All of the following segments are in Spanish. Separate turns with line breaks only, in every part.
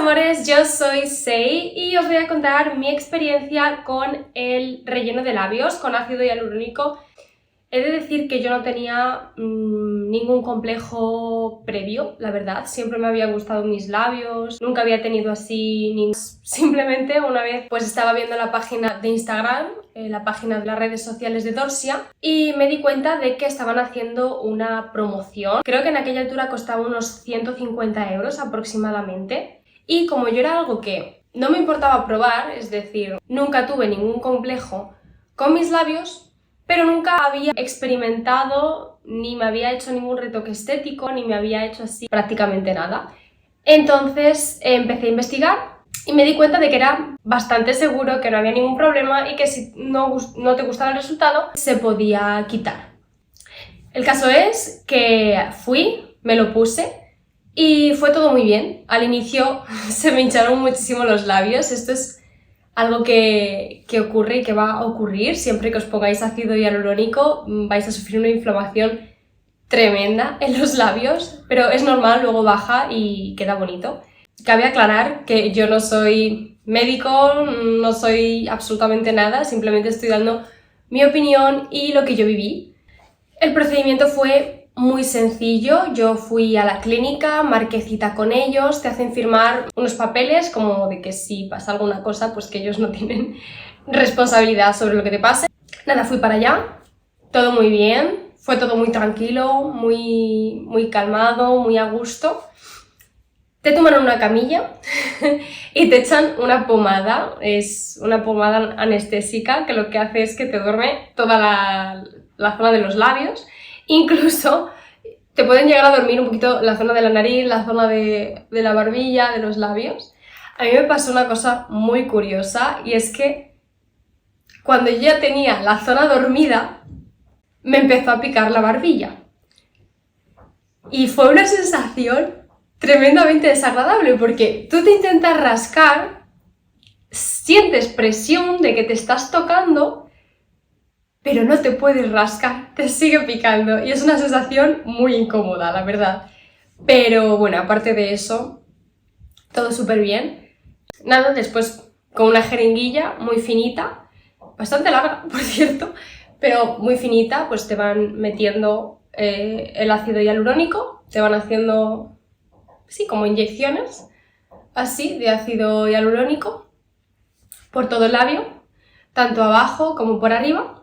amores, yo soy Sei y os voy a contar mi experiencia con el relleno de labios con ácido hialurónico. He de decir que yo no tenía ningún complejo previo, la verdad. Siempre me había gustado mis labios, nunca había tenido así ningún... Simplemente una vez pues estaba viendo la página de Instagram, la página de las redes sociales de Dorsia, y me di cuenta de que estaban haciendo una promoción. Creo que en aquella altura costaba unos 150 euros aproximadamente. Y como yo era algo que no me importaba probar, es decir, nunca tuve ningún complejo con mis labios, pero nunca había experimentado, ni me había hecho ningún retoque estético, ni me había hecho así prácticamente nada. Entonces empecé a investigar y me di cuenta de que era bastante seguro, que no había ningún problema y que si no te gustaba el resultado, se podía quitar. El caso es que fui, me lo puse y fue todo muy bien. Al inicio se me hincharon muchísimo los labios. Esto es algo que ocurre y que va a ocurrir siempre que os pongáis ácido hialurónico. Vais a sufrir una inflamación tremenda en los labios, pero es normal, luego baja y queda bonito. Cabe aclarar que yo no soy médico, no soy absolutamente nada, simplemente estoy dando mi opinión y lo que yo viví. El procedimiento fue muy sencillo. Yo fui a la clínica, marqué cita con ellos, te hacen firmar unos papeles como de que si pasa alguna cosa, pues que ellos no tienen responsabilidad sobre lo que te pase. Nada, fui para allá, todo muy bien, fue todo muy tranquilo, muy calmado, muy a gusto. Te toman en una camilla y te echan una pomada, es una pomada anestésica que lo que hace es que te duerme toda la zona de los labios. Incluso te pueden llegar a dormir un poquito la zona de la nariz, la zona de la barbilla, de los labios. A mí me pasó una cosa muy curiosa y es que cuando yo ya tenía la zona dormida, me empezó a picar la barbilla. Y fue una sensación tremendamente desagradable porque tú te intentas rascar, sientes presión de que te estás tocando, pero no te puedes rascar, te sigue picando y es una sensación muy incómoda, la verdad. Pero bueno, aparte de eso, todo súper bien. Nada, después con una jeringuilla muy finita, bastante larga, por cierto, pero muy finita, pues te van metiendo el ácido hialurónico, te van haciendo, sí, como inyecciones, así, de ácido hialurónico, por todo el labio, tanto abajo como por arriba,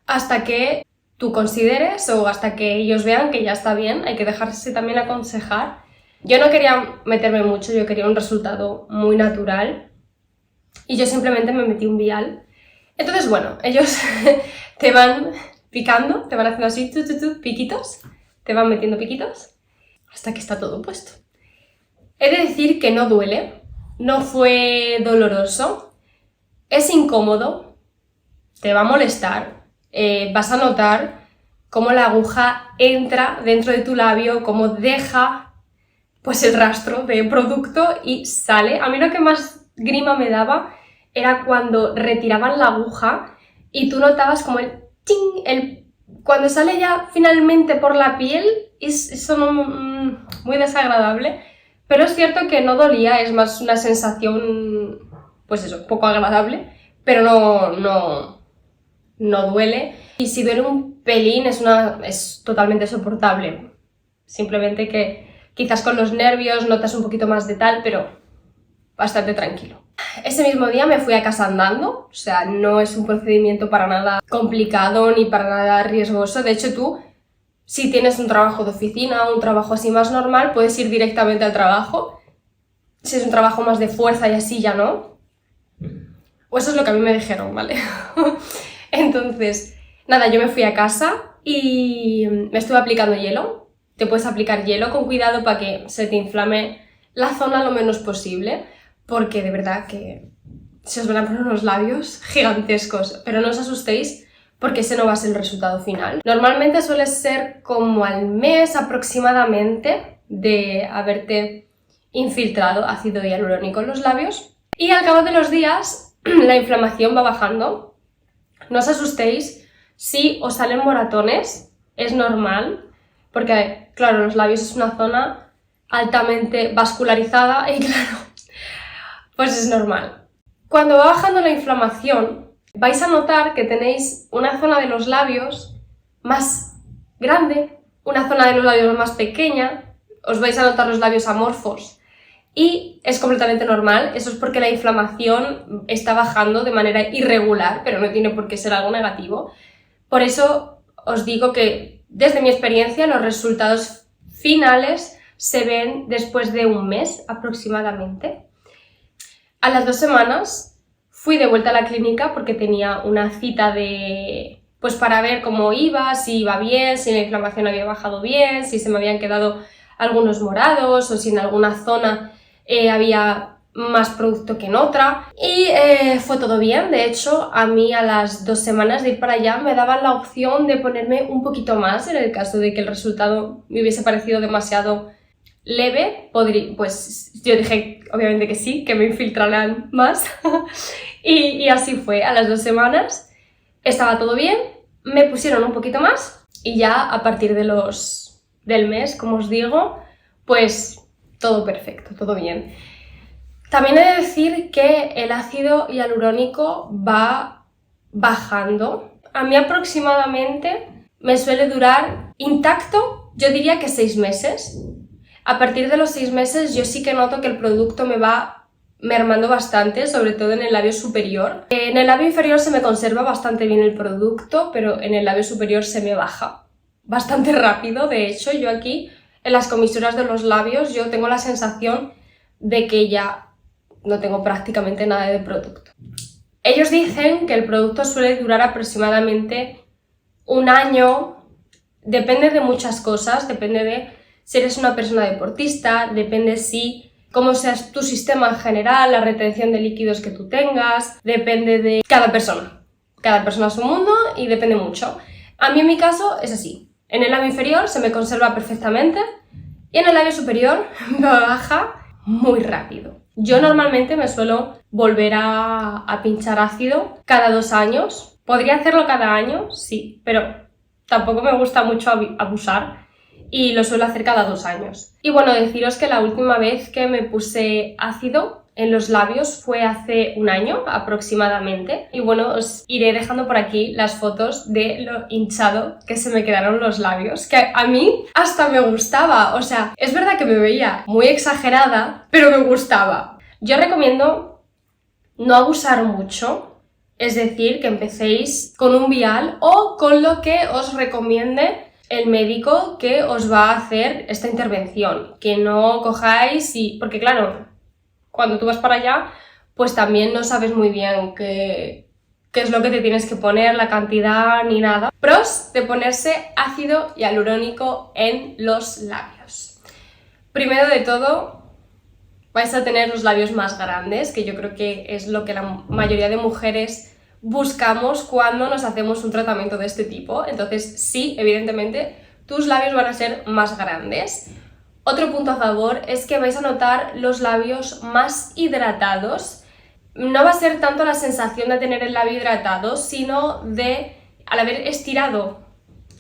hasta que tú consideres o hasta que ellos vean que ya está bien. Hay que dejarse también aconsejar. Yo no quería meterme mucho, yo quería un resultado muy natural y yo simplemente me metí un vial. Entonces, bueno, ellos te van picando, te van haciendo así, piquitos, te van metiendo piquitos hasta que está todo puesto. He de decir que no duele, no fue doloroso, es incómodo, te va a molestar. Vas a notar cómo la aguja entra dentro de tu labio, cómo deja pues el rastro de producto y sale. A mí lo que más grima me daba era cuando retiraban la aguja y tú notabas como el ting, cuando sale ya finalmente por la piel, es muy desagradable, pero es cierto que no dolía, es más una sensación, pues eso, poco agradable, pero no duele, y si duele un pelín es totalmente soportable. Simplemente que quizás con los nervios notas un poquito más de tal, pero bastante tranquilo. Ese mismo día me fui a casa andando, o sea, no es un procedimiento para nada complicado ni para nada riesgoso. De hecho, tú, si tienes un trabajo de oficina o un trabajo así más normal, puedes ir directamente al trabajo. Si es un trabajo más de fuerza y así, ya no. O eso es lo que a mí me dijeron, ¿vale? Entonces, nada, yo me fui a casa y me estuve aplicando hielo. Te puedes aplicar hielo con cuidado para que se te inflame la zona lo menos posible, porque de verdad que se os van a poner unos labios gigantescos, pero no os asustéis porque ese no va a ser el resultado final. Normalmente suele ser como al mes aproximadamente de haberte infiltrado ácido hialurónico en los labios y al cabo de los días la inflamación va bajando. No os asustéis si os salen moratones, es normal, porque claro, los labios es una zona altamente vascularizada y claro, pues es normal. Cuando va bajando la inflamación, vais a notar que tenéis una zona de los labios más grande, una zona de los labios más pequeña, os vais a notar los labios amorfos. Y es completamente normal, eso es porque la inflamación está bajando de manera irregular, pero no tiene por qué ser algo negativo. Por eso os digo que, desde mi experiencia, los resultados finales se ven después de un mes aproximadamente. A las 2 semanas fui de vuelta a la clínica porque tenía una cita pues para ver cómo iba, si iba bien, si la inflamación había bajado bien, si se me habían quedado algunos morados o si en alguna zona había más producto que en otra. Y fue todo bien. De hecho, a mí a las 2 semanas de ir para allá me daban la opción de ponerme un poquito más en el caso de que el resultado me hubiese parecido demasiado leve. Pues yo dije obviamente que sí, que me infiltraran más. y así fue. A las 2 semanas estaba todo bien, me pusieron un poquito más y ya a partir del mes, como os digo, pues todo perfecto, todo bien. También he de decir que el ácido hialurónico va bajando. A mí aproximadamente me suele durar intacto, yo diría que 6 meses. A partir de los 6 meses yo sí que noto que el producto me va mermando bastante, sobre todo en el labio superior. En el labio inferior se me conserva bastante bien el producto, pero en el labio superior se me baja bastante rápido. De hecho, yo aquí, en las comisuras de los labios, yo tengo la sensación de que ya no tengo prácticamente nada de producto. Ellos dicen que el producto suele durar aproximadamente 1 año, depende de muchas cosas, depende de si eres una persona deportista, depende cómo sea tu sistema en general, la retención de líquidos que tú tengas, depende de cada persona. Cada persona es un mundo y depende mucho. A mí en mi caso es así. En el labio inferior se me conserva perfectamente y en el labio superior me baja muy rápido. Yo normalmente me suelo volver a pinchar ácido cada 2 años. ¿Podría hacerlo cada año? Sí, pero tampoco me gusta mucho abusar y lo suelo hacer cada 2 años. Y bueno, deciros que la última vez que me puse ácido en los labios fue hace 1 año aproximadamente. Y bueno, os iré dejando por aquí las fotos de lo hinchado que se me quedaron los labios, que a mí hasta me gustaba. O sea, es verdad que me veía muy exagerada, pero me gustaba. Yo recomiendo no abusar mucho, es decir, que empecéis con un vial o con lo que os recomiende el médico que os va a hacer esta intervención. Que no cojáis porque claro, cuando tú vas para allá, pues también no sabes muy bien qué es lo que te tienes que poner, la cantidad ni nada. Pros de ponerse ácido hialurónico en los labios. Primero de todo, vais a tener los labios más grandes, que yo creo que es lo que la mayoría de mujeres buscamos cuando nos hacemos un tratamiento de este tipo. Entonces sí, evidentemente, tus labios van a ser más grandes. Otro punto a favor es que vais a notar los labios más hidratados. No va a ser tanto la sensación de tener el labio hidratado, sino de, al haber estirado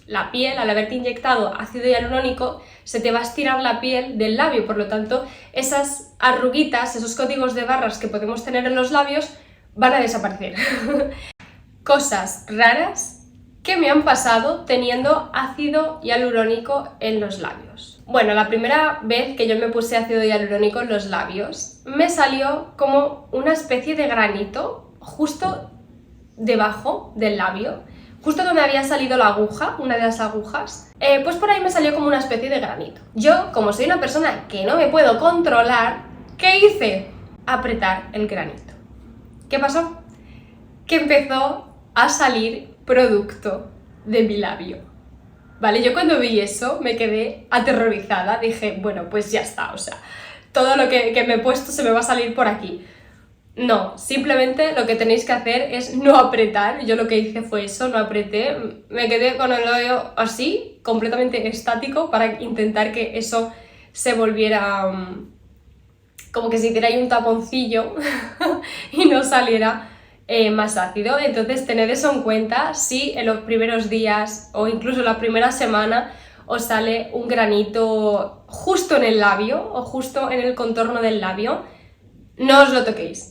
la piel, al haberte inyectado ácido hialurónico, se te va a estirar la piel del labio. Por lo tanto, esas arruguitas, esos códigos de barras que podemos tener en los labios van a desaparecer. Cosas raras que me han pasado teniendo ácido hialurónico en los labios. Bueno, la primera vez que yo me puse ácido hialurónico en los labios, me salió como una especie de granito justo debajo del labio, justo donde había salido la aguja, una de las agujas, pues por ahí me salió como una especie de granito. Yo, como soy una persona que no me puedo controlar, ¿qué hice? Apretar el granito. ¿Qué pasó? Que empezó a salir producto de mi labio. Vale, yo cuando vi eso me quedé aterrorizada, dije, bueno, pues ya está, o sea, todo lo que me he puesto se me va a salir por aquí. No, simplemente lo que tenéis que hacer es no apretar. Yo lo que hice fue eso, no apreté, me quedé con el labio así, completamente estático, para intentar que eso se volviera como que se hiciera ahí un taponcillo y no saliera más ácido. Entonces tened eso en cuenta. Si en los primeros días o incluso la primera semana os sale un granito justo en el labio o justo en el contorno del labio, no os lo toquéis.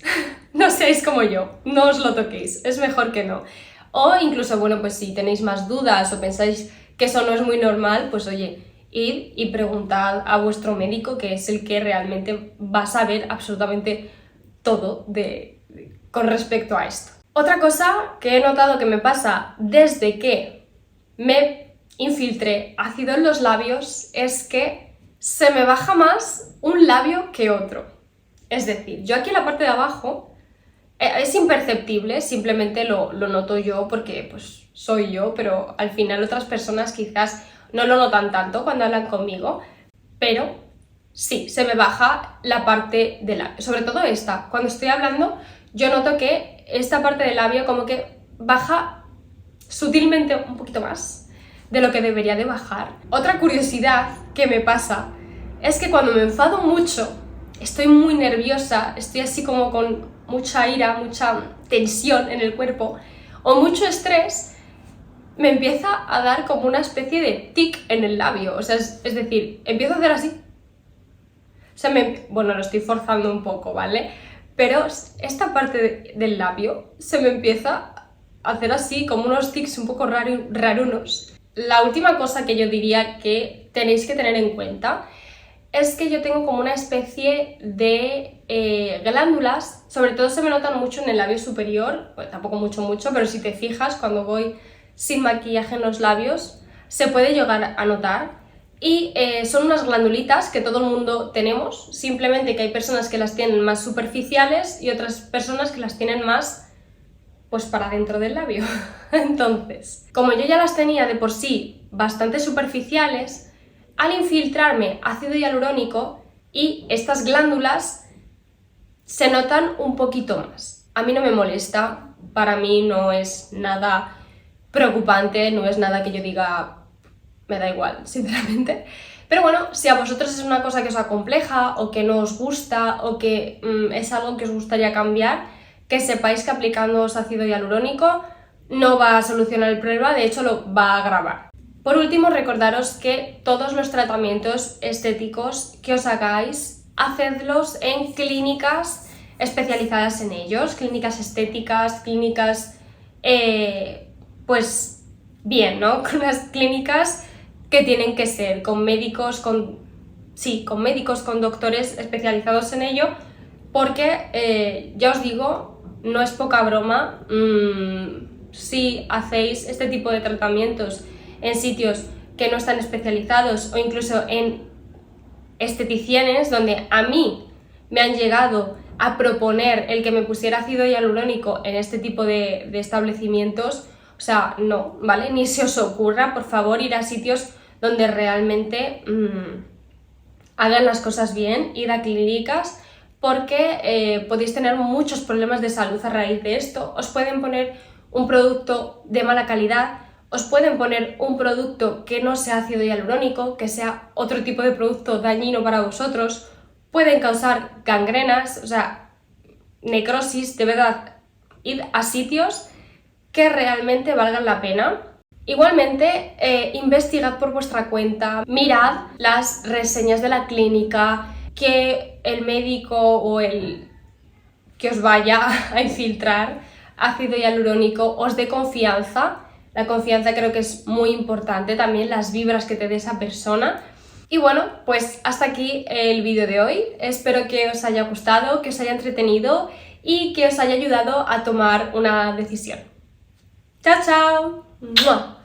No seáis como yo, no os lo toquéis, es mejor que no. O incluso, bueno, pues si tenéis más dudas o pensáis que eso no es muy normal, pues oye, id y preguntad a vuestro médico, que es el que realmente va a saber absolutamente todo con respecto a esto. Otra cosa que he notado que me pasa desde que me infiltré ácido en los labios es que se me baja más un labio que otro. Es decir, yo aquí en la parte de abajo es imperceptible, simplemente lo noto yo porque pues soy yo, pero al final otras personas quizás no lo notan tanto cuando hablan conmigo, pero sí, se me baja la parte del labio, sobre todo esta. Cuando estoy hablando yo noto que esta parte del labio como que baja sutilmente un poquito más de lo que debería de bajar. Otra curiosidad que me pasa es que cuando me enfado mucho, estoy muy nerviosa, estoy así como con mucha ira, mucha tensión en el cuerpo o mucho estrés, me empieza a dar como una especie de tic en el labio, o sea, es decir, empiezo a hacer así. O sea, bueno, lo estoy forzando un poco, ¿vale? Pero esta parte del labio se me empieza a hacer así, como unos tics un poco rarunos. La última cosa que yo diría que tenéis que tener en cuenta es que yo tengo como una especie de glándulas, sobre todo se me notan mucho en el labio superior, pues tampoco mucho, pero si te fijas, cuando voy sin maquillaje en los labios, se puede llegar a notar. Y son unas glandulitas que todo el mundo tenemos, simplemente que hay personas que las tienen más superficiales y otras personas que las tienen más pues para dentro del labio. Entonces, como yo ya las tenía de por sí bastante superficiales, al infiltrarme ácido hialurónico y estas glándulas se notan un poquito más. A mí no me molesta, para mí no es nada preocupante, no es nada que yo diga me da igual, sinceramente. Pero bueno, si a vosotros es una cosa que os acompleja o que no os gusta o que es algo que os gustaría cambiar, que sepáis que aplicándoos ácido hialurónico no va a solucionar el problema, de hecho lo va a agravar. Por último, recordaros que todos los tratamientos estéticos que os hagáis, hacedlos en clínicas especializadas en ellos, clínicas estéticas, clínicas, pues bien, ¿no? Con unas clínicas que tienen que ser con médicos, con doctores especializados en ello, porque ya os digo, no es poca broma, si hacéis este tipo de tratamientos en sitios que no están especializados o incluso en esteticienes donde a mí me han llegado a proponer el que me pusiera ácido hialurónico en este tipo de establecimientos, o sea, no, ¿vale? Ni se os ocurra, por favor, ir a sitios donde realmente hagan las cosas bien, ir a clínicas, porque podéis tener muchos problemas de salud a raíz de esto. Os pueden poner un producto de mala calidad, os pueden poner un producto que no sea ácido hialurónico, que sea otro tipo de producto dañino para vosotros, pueden causar gangrenas, o sea, necrosis. De verdad, id a sitios que realmente valgan la pena. Igualmente, investigad por vuestra cuenta, mirad las reseñas de la clínica, que el médico o el que os vaya a infiltrar ácido hialurónico os dé confianza. La confianza creo que es muy importante, también las vibras que te dé esa persona. Y bueno, pues hasta aquí el vídeo de hoy. Espero que os haya gustado, que os haya entretenido y que os haya ayudado a tomar una decisión. ¡Chao, chao! ¡Mua!